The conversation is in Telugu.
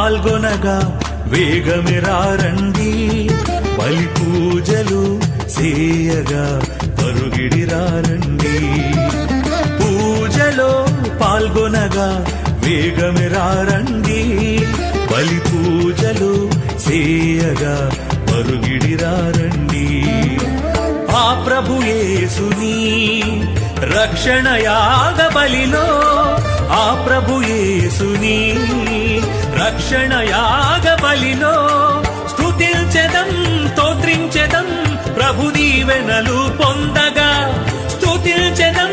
పాల్గొనగా వేగమిరారండి, బలి పూజలు చేయగా పరుగిడిరారండి. పూజలో పాల్గొనగా వేగమిరారండి, బలి పూజలు చేయగా పరుగిడిరారండి. ఆ ప్రభు యేసుని రక్షణ యాగ బలిలో, ఆ ప్రభు యేసుని రక్షణ యాగ బలిలో స్తుతించెదం స్తోత్రించెదం, ప్రభు దీవెనలు పొందగా స్తుతించెదం